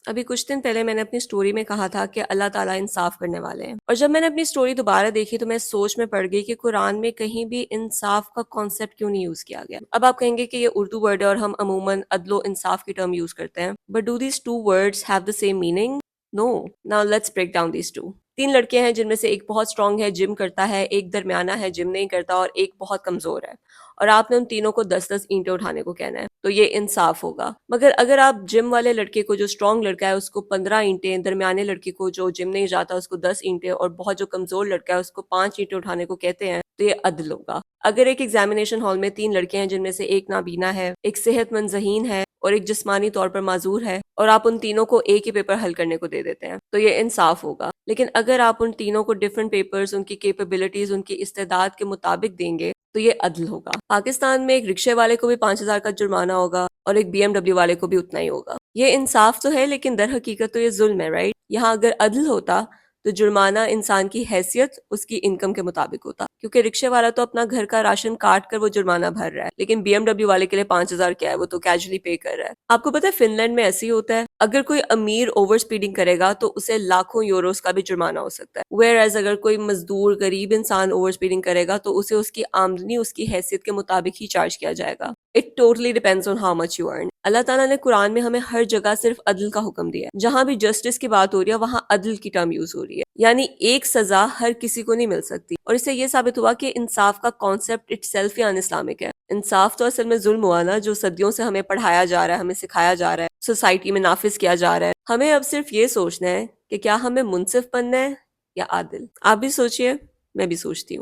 ابھی کچھ دن پہلے میں نے اپنی سٹوری میں کہا تھا کہ اللہ تعالیٰ انصاف کرنے والے ہیں، اور جب میں نے اپنی سٹوری دوبارہ دیکھی تو میں سوچ میں پڑ گئی کہ قرآن میں کہیں بھی انصاف کا کانسیپٹ کیوں نہیں یوز کیا گیا۔ اب آپ کہیں گے کہ یہ اردو ورڈ ہے اور ہم عموماً عدل و انصاف کی ٹرم یوز کرتے ہیں، but do these two words have the same meaning? No. Now let's break down these two. تین لڑکیاں ہیں جن میں سے ایک بہت اسٹرانگ ہے، جم کرتا ہے، ایک درمیانہ ہے، جم نہیں کرتا، اور ایک بہت کمزور ہے، اور آپ نے ان تینوں کو 10 اینٹیں اٹھانے کو کہنا ہے، تو یہ انصاف ہوگا۔ مگر اگر آپ جم والے لڑکے کو، جو اسٹرانگ لڑکا ہے، اس کو 15 اینٹیں، درمیانے لڑکے کو جو جم نہیں جاتا اس کو 10 اینٹیں، اور بہت جو کمزور لڑکا ہے اس کو 5 اینٹیں اٹھانے کو کہتے ہیں، تو یہ عدل ہوگا۔ اگر ایک ایگزامینیشن ہال میں تین لڑکے ہیں جن میں سے ایک نابینا ہے، ایک صحت مند ذہین ہے، اور ایک جسمانی طور پر معذور ہے، اور آپ ان تینوں کو ایک ہی پیپر حل کرنے کو دے دیتے ہیں، تو یہ انصاف ہوگا۔ لیکن اگر آپ ان تینوں کو ڈفرینٹ پیپرز، ان کی کیپیبلٹیز، ان کی استعداد کے مطابق دیں گے تو یہ عدل ہوگا۔ پاکستان میں ایک رکشے والے کو بھی 5,000 کا جرمانہ ہوگا اور ایک BMW والے کو بھی اتنا ہی ہوگا۔ یہ انصاف تو ہے، لیکن در حقیقت تو یہ ظلم ہے، رائٹ؟ یہاں اگر عدل ہوتا تو جرمانہ انسان کی حیثیت، اس کی انکم کے مطابق ہوتا، کیونکہ رکشے والا تو اپنا گھر کا راشن کاٹ کر وہ جرمانہ بھر رہا ہے، لیکن BMW والے کے لیے 5,000 کیا ہے، وہ تو کیجولی پے کر رہا ہے۔ آپ کو پتہ ہے فن لینڈ میں ایسے ہی ہوتا ہے، اگر کوئی امیر اوور سپیڈنگ کرے گا تو اسے لاکھوں یوروز کا بھی جرمانہ ہو سکتا ہے، ویئر ایز اگر کوئی مزدور غریب انسان اوور سپیڈنگ کرے گا تو اسے اس کی آمدنی، اس کی حیثیت کے مطابق ہی چارج کیا جائے گا۔ It totally depends on how much you earn۔ اللہ تعالیٰ نے قرآن میں ہمیں ہر جگہ صرف عدل کا حکم دیا ہے۔ جہاں بھی جسٹس کی بات ہو رہی ہے وہاں عدل کی ٹرم یوز ہو رہی ہے، یعنی ایک سزا ہر کسی کو نہیں مل سکتی، اور اس سے یہ ثابت ہوا کہ انصاف کا concept it self he in Islamic ہے۔ انصاف تو اصل میں ظلم ہوا نا، جو صدیوں سے ہمیں پڑھایا جا رہا ہے، ہمیں سکھایا جا رہا ہے، سوسائٹی میں نافذ کیا جا رہا ہے۔ ہمیں اب صرف یہ سوچنا ہے کہ کیا ہمیں منصف بننا ہے یا عادل۔ آپ بھی سوچئے، میں بھی سوچتی ہوں۔